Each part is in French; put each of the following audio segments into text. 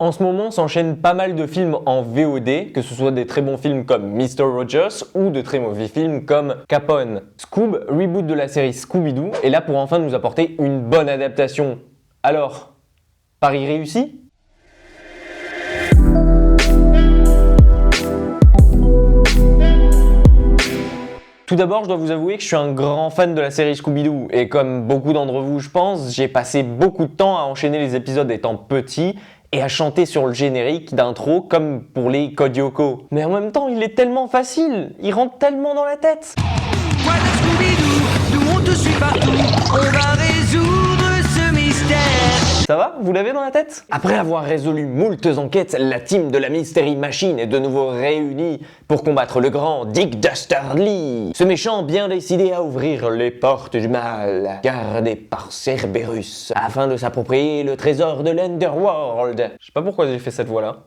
En ce moment s'enchaînent pas mal de films en VOD, que ce soit des très bons films comme Mr. Rogers ou de très mauvais films comme Capone. Scoob, reboot de la série Scooby-Doo, est là pour enfin nous apporter une bonne adaptation. Alors, pari réussi ? Tout d'abord, je dois vous avouer que je suis un grand fan de la série Scooby-Doo, et comme beaucoup d'entre vous je pense, j'ai passé beaucoup de temps à enchaîner les épisodes étant petit, et à chanter sur le générique d'intro comme pour les Code Lyoko. Mais en même temps, il est tellement facile, il rentre tellement dans la tête. Voilà Scooby-Doo, nous on te suit partout, on va résoudre ce mystère. Ça va? Vous l'avez dans la tête? Après avoir résolu moultes enquêtes, la team de la Mystery Machine est de nouveau réunie pour combattre le grand Dick Dastardly. Ce méchant bien décidé à ouvrir les portes du mal, gardé par Cerberus, afin de s'approprier le trésor de l'Underworld. Je sais pas pourquoi j'ai fait cette voix-là.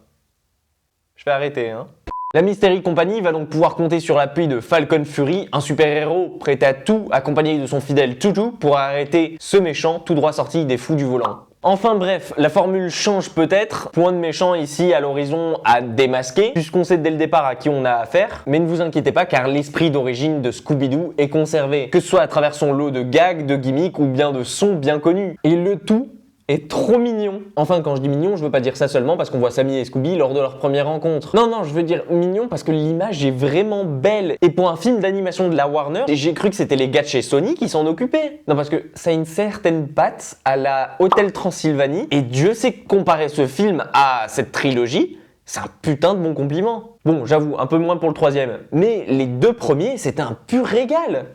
Je vais arrêter, hein. La Mystery Company va donc pouvoir compter sur l'appui de Falcon Fury, un super-héros prêt à tout, accompagné de son fidèle Toutou, pour arrêter ce méchant tout droit sorti des fous du volant. Enfin bref, la formule change peut-être, point de méchant ici à l'horizon à démasquer, puisqu'on sait dès le départ à qui on a affaire, mais ne vous inquiétez pas car l'esprit d'origine de Scooby-Doo est conservé, que ce soit à travers son lot de gags, de gimmicks ou bien de sons bien connus. Et le tout est trop mignon. Enfin, quand je dis mignon, je veux pas dire ça seulement parce qu'on voit Sammy et Scooby lors de leur première rencontre. Non, je veux dire mignon parce que l'image est vraiment belle. Et pour un film d'animation de la Warner, j'ai cru que c'était les gars de chez Sony qui s'en occupaient. Non, parce que ça a une certaine patte à la Hôtel Transylvanie. Et Dieu sait que comparer ce film à cette trilogie, c'est un putain de bon compliment. Bon, j'avoue, un peu moins pour le troisième. Mais les deux premiers, c'était un pur régal.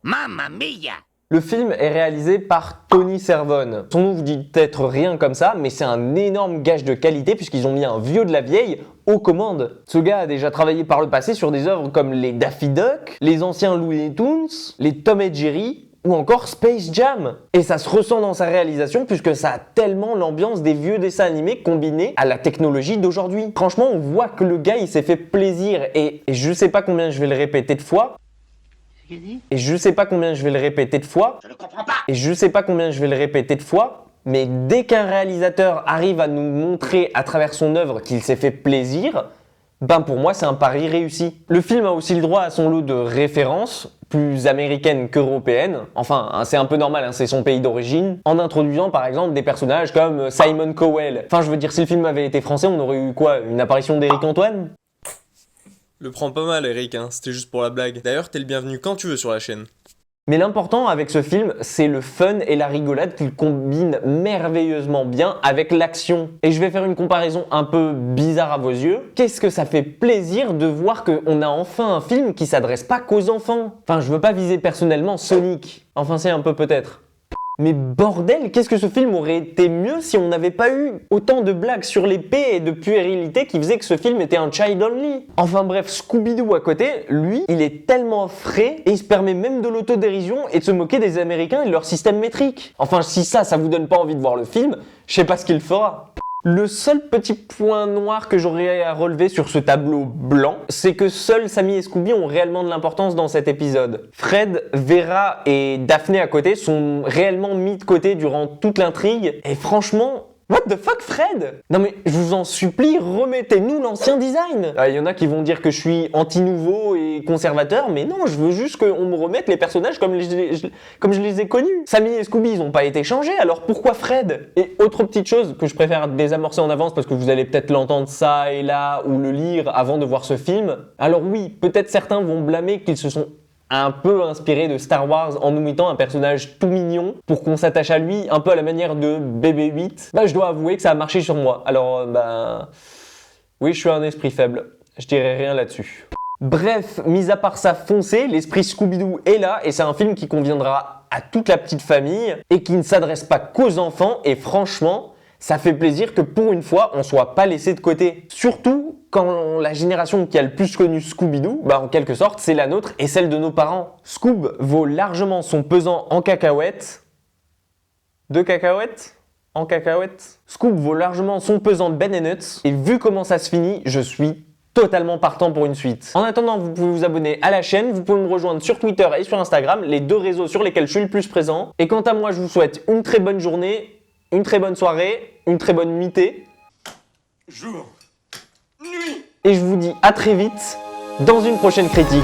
Mamma mia! Le film est réalisé par Tony Cervone. Son nom vous dit peut-être rien comme ça, mais c'est un énorme gage de qualité puisqu'ils ont mis un vieux de la vieille aux commandes. Ce gars a déjà travaillé par le passé sur des œuvres comme les Daffy Duck, les anciens Looney Tunes, les Tom et Jerry ou encore Space Jam. Et ça se ressent dans sa réalisation puisque ça a tellement l'ambiance des vieux dessins animés combinés à la technologie d'aujourd'hui. Franchement, on voit que le gars il s'est fait plaisir et je sais pas combien je vais le répéter de fois. Et je sais pas combien je vais le répéter de fois. Je ne comprends pas! Et je sais pas combien je vais le répéter de fois. Mais dès qu'un réalisateur arrive à nous montrer à travers son œuvre qu'il s'est fait plaisir, ben pour moi c'est un pari réussi. Le film a aussi le droit à son lot de références, plus américaines qu'européennes. Enfin, hein, c'est un peu normal, hein, c'est son pays d'origine. En introduisant par exemple des personnages comme Simon Cowell. Enfin je veux dire, si le film avait été français, on aurait eu quoi? Une apparition d'Éric Antoine? Le prends pas mal Eric, hein, c'était juste pour la blague. D'ailleurs, t'es le bienvenu quand tu veux sur la chaîne. Mais l'important avec ce film, c'est le fun et la rigolade qu'il combine merveilleusement bien avec l'action. Et je vais faire une comparaison un peu bizarre à vos yeux. Qu'est-ce que ça fait plaisir de voir qu'on a enfin un film qui s'adresse pas qu'aux enfants. Enfin, je veux pas viser personnellement Sonic. Enfin, c'est un peu peut-être. Mais bordel, qu'est-ce que ce film aurait été mieux si on n'avait pas eu autant de blagues sur l'épée et de puérilité qui faisaient que ce film était un child only. Enfin bref, Scooby-Doo à côté, lui, il est tellement frais et il se permet même de l'autodérision et de se moquer des Américains et de leur système métrique. Enfin, si ça vous donne pas envie de voir le film, je sais pas ce qu'il fera. Le seul petit point noir que j'aurais à relever sur ce tableau blanc, c'est que seuls Sammy et Scooby ont réellement de l'importance dans cet épisode. Fred, Vera et Daphné à côté sont réellement mis de côté durant toute l'intrigue, et franchement... What the fuck, Fred? Non mais je vous en supplie, remettez-nous l'ancien design. Il y en a qui vont dire que je suis anti-nouveau et conservateur, mais non, je veux juste qu'on me remette les personnages comme je les ai connus. Sammy et Scooby, ils ont pas été changés, alors pourquoi Fred? Et autre petite chose que je préfère désamorcer en avance parce que vous allez peut-être l'entendre ça et là ou le lire avant de voir ce film. Alors oui, peut-être certains vont blâmer qu'ils se sont un peu inspiré de Star Wars en nous mettant un personnage tout mignon pour qu'on s'attache à lui un peu à la manière de BB-8. Bah je dois avouer que ça a marché sur moi. Alors oui, je suis un esprit faible. Je dirais rien là-dessus. Bref, mis à part ça foncé, l'esprit Scooby-Doo est là et c'est un film qui conviendra à toute la petite famille et qui ne s'adresse pas qu'aux enfants et franchement, ça fait plaisir que pour une fois, on soit pas laissé de côté. Surtout quand la génération qui a le plus connu Scooby-Doo, en quelque sorte, c'est la nôtre et celle de nos parents. Scoob vaut largement son pesant en cacahuètes. De cacahuètes? En cacahuètes? Scoob vaut largement son pesant de Ben & Nuts. Et vu comment ça se finit, je suis totalement partant pour une suite. En attendant, vous pouvez vous abonner à la chaîne, vous pouvez me rejoindre sur Twitter et sur Instagram, les deux réseaux sur lesquels je suis le plus présent. Et quant à moi, je vous souhaite une très bonne journée, une très bonne soirée, une très bonne nuitée. jour, nuit. Et je vous dis à très vite dans une prochaine critique.